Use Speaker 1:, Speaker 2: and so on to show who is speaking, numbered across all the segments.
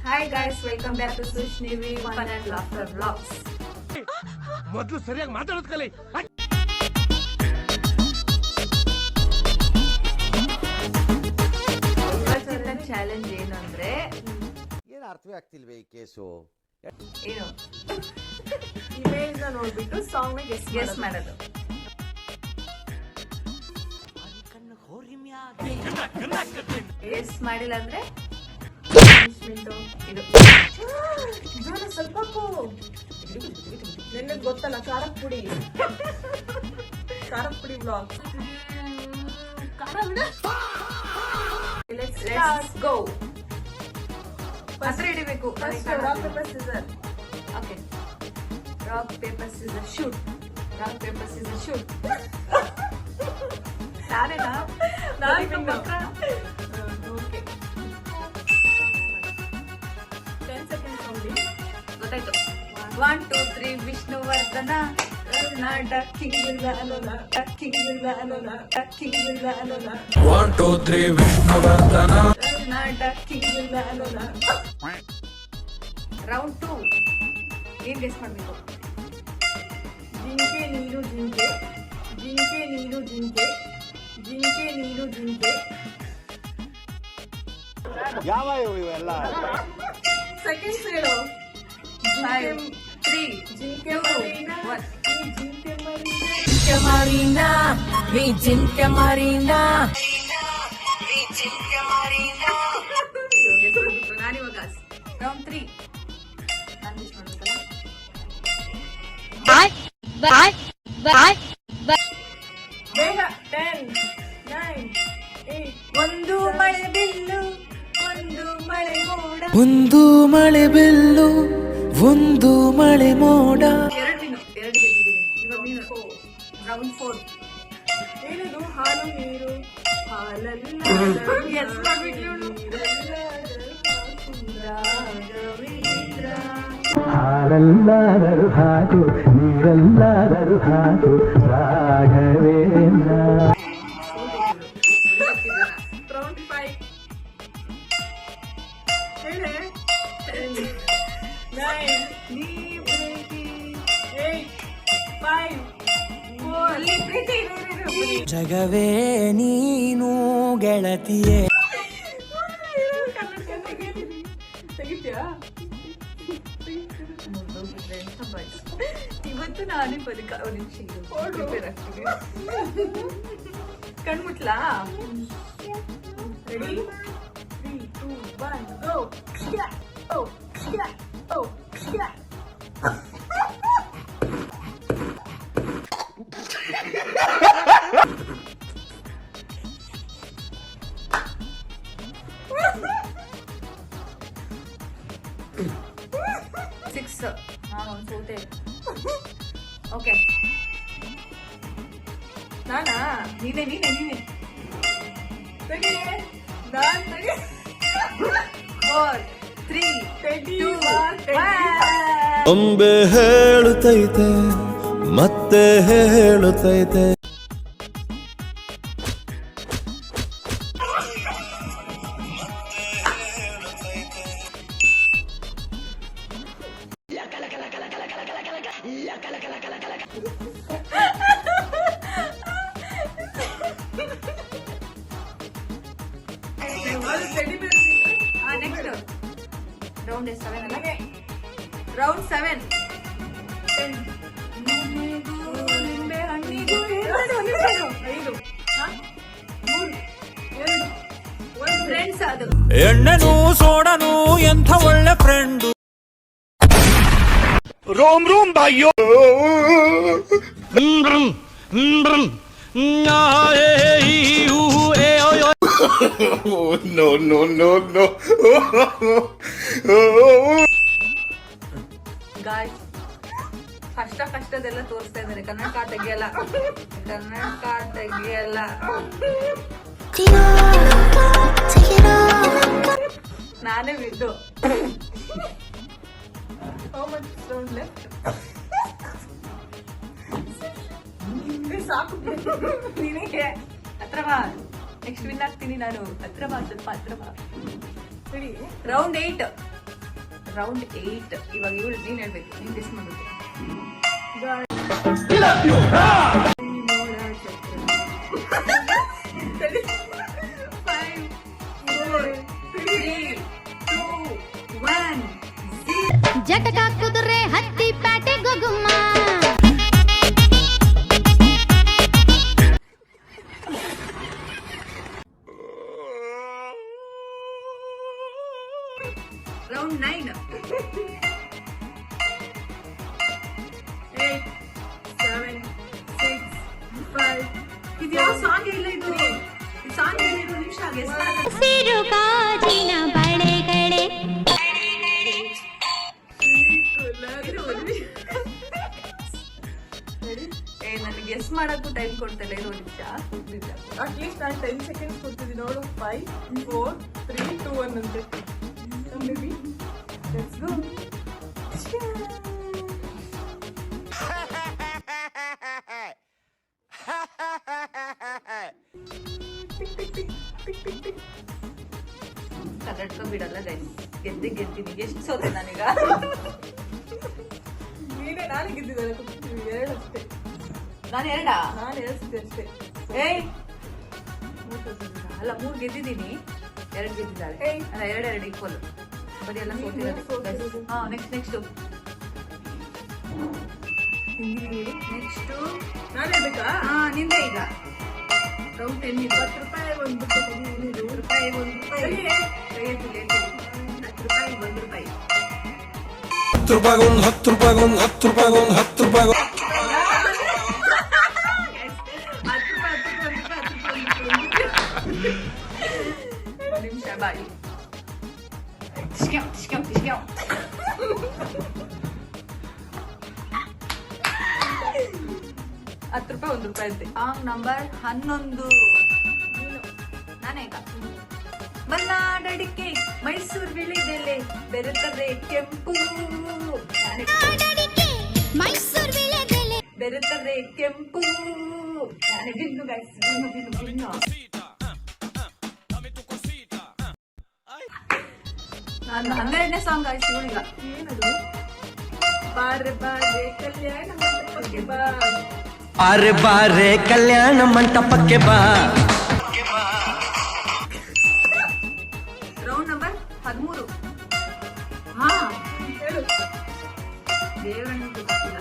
Speaker 1: Hi guys, welcome back to Sushnivi fun and laughter vlogs.
Speaker 2: ಮೊದಲು ಸರಿಯಾಗಿ ಮಾತಾಡೋದು ಕಲಿ.
Speaker 1: ಇವತ್ತಿನ ಚಾಲೆಂಜ್ ಏನು ಅಂದ್ರೆ,
Speaker 3: ಏನು ಅರ್ಥವೇ ಆಗ್ತಿಲ್ವೇ ಈ ಕೇಸು?
Speaker 1: ಏನು
Speaker 4: ಇಮೇಜ್ ನೋಡ್ಬಿಟ್ಟು ಸಾಂಗ್ ನ
Speaker 1: ಗೆಸ್ ಮಾಡೋದು. ಗೆಸ್ ಮಾಡಿಲ್ಲ ಅಂದ್ರೆ ಇದು
Speaker 4: ಸ್ವಲ್ಪ ನಿನ್ನದ್ ಗೊತ್ತಲ್ಲ, ಖಾರದ ಪುಡಿ ಬ್ಲಾಗ್.
Speaker 1: Let's go. ಹತ್ರ ಹಿಡಿಬೇಕು.
Speaker 4: Rock paper scissor.
Speaker 1: Okay, rock paper scissor shoot. Rock paper scissor shoot. ನಾನೇನಾ?
Speaker 4: Okay, 10 seconds only.
Speaker 1: ಗೊತ್ತಾಯ್ತು. 1 2 3 ವಿಷ್ಣುವರ್ಧನ ಡಕ್ಕಿಂಗ್ ಇಲ್ಲ ಅನೋನ, ಡಕ್ಕಿಂಗ್ ಇಲ್ಲ ಅನೋನ, ಡಕ್ಕಿಂಗ್ ಇಲ್ಲ ಅನೋನ,
Speaker 2: 1 2 3 ವಿಷ್ಣುವರ್ಧನ
Speaker 1: ಡಕ್ಕಿಂಗ್ ಇಲ್ಲ ಅನೋನ. ರೌಂಡ್ 2 ಏನ್ ಗೆಸ್ ಮಾಡ್ಬೇಕು?
Speaker 4: ಜಿಂಕೆ ನೀರು ಜಿಂಕೆ, ಜಿಂಕೆ ನೀರು ಜಿಂಕೆ, ಜಿಂಕೆ ನೀರು ಜಿಂಕೆ.
Speaker 3: ಯಾವ ಇವೆಲ್ಲ?
Speaker 4: ಸೆಕೆಂಡ್ಸ್ ಹೇಳು.
Speaker 1: 5 3
Speaker 4: ಜಿಂಕೆ
Speaker 1: 2
Speaker 4: ಮರೀನಾ,
Speaker 1: 1.
Speaker 4: ಈ ಜಿಂಕೆ ಮರೀನಾ.
Speaker 5: ಜಿಂಕೆ ಮಾರೀನಾ, ಈ ಜಿಂಕೆ ಮಾರೀನಾ.
Speaker 1: ನಾನಿವಾಗ ರೌಂಡ್ 3 ನಾನು ಗೆಸ್ ಮಾಡ್ಬೇಕಲ್ಲ.
Speaker 4: ಬೇಗ 10 9 8.
Speaker 1: ಒಂದು ಮಳೆ ಬಿಲ್ಲು, ಒಂದು ಮಳೆ ಮೋಡ.
Speaker 5: ಒಂದು ಮಳೆ ಬಿಲ್ಲು, ಒಂದು ಮಳೆ ಮೋಡ.
Speaker 1: ಎರಡು ಗೆದ್ದಿದ್ದೀನಿ. ಇವಾಗ ನೀನು ರೌಂಡ್ 4
Speaker 4: ಏನದು? ಹಾಲು ನೀರು ಹಾಲಲ್ಲ.
Speaker 1: ಗೆಸ್ ಮಾಡ್ಬಿಟ್ಲು.
Speaker 6: ಹಾಲಲ್ಲಾದರೂ ಹಾಕು, ನೀರಲ್ಲಾದರೂ ಹಾಕು, ರಾಘವೇಂದ್ರ.
Speaker 4: ರೌಂಡ್ 5 ಹೇಳೆ. 9
Speaker 1: ನೀ ಪ್ರೀತಿ
Speaker 4: 8 5 4.
Speaker 1: ಅಲ್ಲಿ ಪ್ರೀತಿ ಇದೆ.
Speaker 5: ಜಗವೇ ನೀನು ಗೆಳತಿಯೇ.
Speaker 4: ತೆಗಿತ್ಯಾ?
Speaker 1: ಇವತ್ತು ನಾನೇ ಬದುಕ. ಒಂದು ನಿಮಿಷ ಪ್ರಿಪೇರ್ ಆಗ್ತೀನಿ. ಕಣ್ಮುಟ್ಲಾ?
Speaker 4: ರೆಡಿ? 3 2 1 ಗೋ. ಓ ಓ ಓ.
Speaker 1: 6 ನಾನು ಒಂದು ಸೋತೆ. ಓಕೆ,
Speaker 4: ನಾನಾ?
Speaker 1: ನೀನೆ
Speaker 4: ತೆಗಿಯೇ. ನಾನ್ ತೆಗಿ.
Speaker 1: 4 3 2 1.
Speaker 7: ಒಮ್ಮೆ ಹೇಳುತ್ತೈತೆ ಮತ್ತೆ ಹೇಳುತ್ತೈತೆ.
Speaker 4: ಅದು ತೆಡಿ ಬೇಡ.
Speaker 1: ನೆಕ್ಸ್ಟ್ ರೌಂಡ್ 7 ಅಲ್ಲ? ರೌಂಡ್ 7 ನಿಂಬೆ ಹಣ್ಣಿಗೂ
Speaker 4: 5 3 2 1.
Speaker 1: ಫ್ರೆಂಡ್ಸ್ ಅದು.
Speaker 5: ಎಣ್ಣೆನು ಸೋಡನು ಎಂಥ ಒಳ್ಳೆ ಫ್ರೆಂಡು.
Speaker 2: ರೋಮ್ ರೋಮ್ ಬಾಯ್ಯೋ. No no no no.
Speaker 1: Guys, ಕಷ್ಟದೆಲ್ಲ ತೋರಿಸ್ತಾ ಇದ್ದಾರೆ. ಕನ್ನಡಕ ತೆಗಿಯಲ್ಲ. ನಾನೇ ಬಿದ್ದು.
Speaker 4: How much round left? ಸಾಕು.
Speaker 1: ನಿನಗೆ ಹತ್ರ ಬಾ. ನೆಕ್ಸ್ಟ್ ವಿನ್ ಆಗ್ತೀನಿ ನಾನು. ಹತ್ರ ಬಾ, ಸ್ವಲ್ಪ ಹತ್ರ ಬಾ.
Speaker 4: ಸರಿ.
Speaker 1: Round 8 round 8. ಇವಾಗ ಇವಳು ನೀನ್ ಹೇಳ್ಬೇಕು, ನೀನ್ ಗೆಸ್ ಮಾಡ್ಬೇಕು.
Speaker 8: ಜಟಕ ಕುದುರೆ ಹತ್ತಿ ಪ್ಯಾಟೆ ಗೊಗುಮ್ಮ.
Speaker 1: ರೌಂಡ್ 9.
Speaker 4: 8, 7, 6, 5.
Speaker 1: ಇದು ಯಾವ ಸಾಂಗ್ ಇಲ್ಲ, ಇದು ಸಾಂಗ್ ಏನಿದು ನಿಮಿಷ ಗೆಸ್ ಮಾಡಕ್ಕೆ.
Speaker 8: ಸಿರು ಗಾಜಿನ ಬಳೆಗಳೇ
Speaker 1: ನನಗೆ ಗೆಸ್ ಮಾಡಕ್ಕೂ ಟೈಮ್ ಕೊಡ್ತಲ್ಲ, ಇರೋ ನಿಮಿಷ.
Speaker 4: ಅಟ್ಲೀಸ್ಟ್ ನಾನು 10 seconds ಕೊಡ್ತಿದ್ದೀನಿ ನೋಡು. 5, 4, 3, 2, 1 ಅಂತೆ. Baby let's go.
Speaker 1: ಕನ್ನಡಕ ಬಿಡಲ್ಲ ಗೈಸ್. ಗೆದ್ದಿನಿ. ಎಷ್ಟು ಸೋತೆ ನಾನೀಗ?
Speaker 4: ನೀನೇ ನಾನು ಗೆದ್ದಿದ್ದಾಳೆ. 2 ಅಷ್ಟೇ.
Speaker 1: ನಾನು 2
Speaker 4: ನಾನು 2 ಸತಿ ಅಷ್ಟೇ.
Speaker 1: ಏಯ್ ಅಲ್ಲ, 3 ಗೆದ್ದಿದ್ದೀನಿ, 2 ಗೆದ್ದಿದ್ದಾಳೆ. ಅಲ್ಲ 2 ಈಕ್ವಲ್. ಬರೀ ಎಲ್ಲ ಸೋತಿರೋದು. ಹಾ ನೆಕ್ಸ್ಟ್
Speaker 4: ನಾನು ಹೇಳ್ಬೇಕಾ?
Speaker 1: ಹಾ ನಿಂದೆ ಈಗ. ರೌಂಡ್ 10 ಇದೆ.
Speaker 4: 10 ರೂಪಾಯಿ ಒಂದು ಬುಟ್ಟಿ.
Speaker 1: 10 ರೂಪಾಯಿ 1 ರೂಪಾಯಿ. ಕೈ ಎತ್ತಿಲ್ಲ, 10 ರೂಪಾಯಿ 1 ರೂಪಾಯಿ.
Speaker 7: 10 ರೂಪಾಯಿಗೊಂದು 10 ರೂಪಾಯಿಗೊಂದು 10 ರೂಪಾಯಿಗೊಂದು 10 ರೂಪಾಯಿಗೊಂದು
Speaker 1: 1 ನಿಮಿಷ ಬಾಯಿ.
Speaker 4: 10 ರೂಪಾಯಿ 1 ರೂಪಾಯಿ ಅಂತೆ.
Speaker 1: Song number 11. ನಾನೇ ಈಗ. ಮಲ್ನಾಡಡಿಕೆ ಮೈಸೂರು ವಿಳಿದೆಲೆ ಬೆರೆತರೆ ಕೆಂಪು.
Speaker 8: ಮೈಸೂರು ವಿಳೆದೆಲೆ
Speaker 1: ಬೆರೆತರೆ ಕೆಂಪು. ನಾನೇ ಬಿನ್ನು ಗೈಸ್, ಬಿನ್ನು. ನಾನು 12ನೇ ಸಾಂಗ್ ಆಯ್ತು ಈಗ.
Speaker 4: ಏನದು? ಬಾರೆ ಬಾರೆ ಕಲ್ಯಾಣ ಮಂಟಪಕ್ಕೆ ಬಾ.
Speaker 6: ಬಾರೆ ಬಾರೆ ಕಲ್ಯಾಣ ಮಂಟಪಕ್ಕೆ ಬಾ.
Speaker 1: Round number 13. ಹಾ
Speaker 4: ಹೇಳು.
Speaker 1: ದೇವರನ್ನು ಗೊತ್ತಿಲ್ಲ.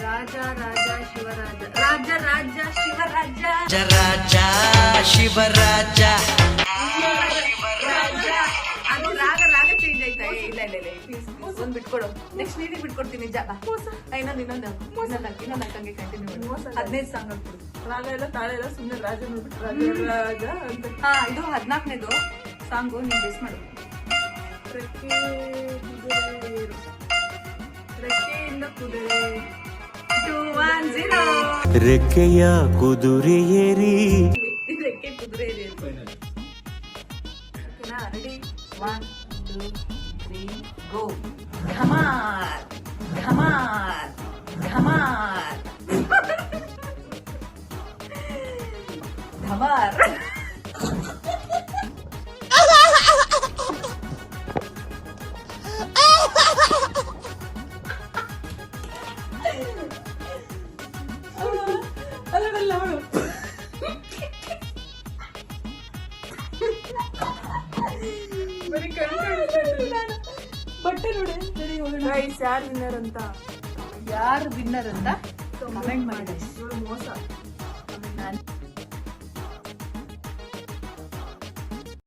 Speaker 1: ರಾಜ ರಾಜ ಶಿವರಾಜ. ರಾಜ ರಾಜ ಶಿವರಾಜ.
Speaker 6: ರಾಜ ಶಿವರಾಜ.
Speaker 1: ಅದು ರಾಗ ಚೇಂಜ್ ಆಯ್ತಾ? ಇಲ್ಲ ಒಂದ್ ಬಿಟ್ಕೊಡು. ನೆಕ್ಸ್ಟ್ ನೀನಿಗೆ ಬಿಟ್ಕೊಡ್ತೀನಿ. ನಿಜ ಇನ್ನೊಂದು ಹಂಗೆ ಕಂಟಿನ್ಯೂ ಮಾಡಿ. 15 ಸಾಂಗ್ ಹಾಕ್ಬಿಡು.
Speaker 4: ರಾಗ ಎಲ್ಲ ತಾಳ ಎಲ್ಲ ಸುಮ್ಮನೆ ರಾಜ ನೋಡ್ಬಿಟ್ಟು ರಾಜ ಅಂತ.
Speaker 1: ಹಾ ಇದು 14ನೇದು ಸಾಂಗು. ನೀನ್ ಗೆಸ್ ಮಾಡು.
Speaker 4: ರೆಕ್ಕೆಯಿಂದ ಕುದುರೆ.
Speaker 1: 2, 1, 0.
Speaker 7: ರೆಕ್ಕೆಯ ಕುದುರೆ ಏರಿ
Speaker 1: ರೆಕ್ಕೆ ಕುದುರೆ ಇದೆ. ಓಕೆನಾ? ರೆಡಿ? 1, 2, 3, go. ಧಮಾರ್ ಧಮಾರ್ ಧಮಾರ್ ಧಮಾರ್.
Speaker 4: ಅಲ್ಲ ಅವಳು ಬರೀ ಬಟ್ಟೆ ನೋಡಿ. ಗೈಸ್ ಯಾರು ವಿನ್ನರ್ ಅಂತ
Speaker 1: ಯಾರು ವಿನ್ನರ್ ಅಂತ ಕಮೆಂಟ್ ಮಾಡಿ.
Speaker 4: ಇವಳು ಮೋಸ.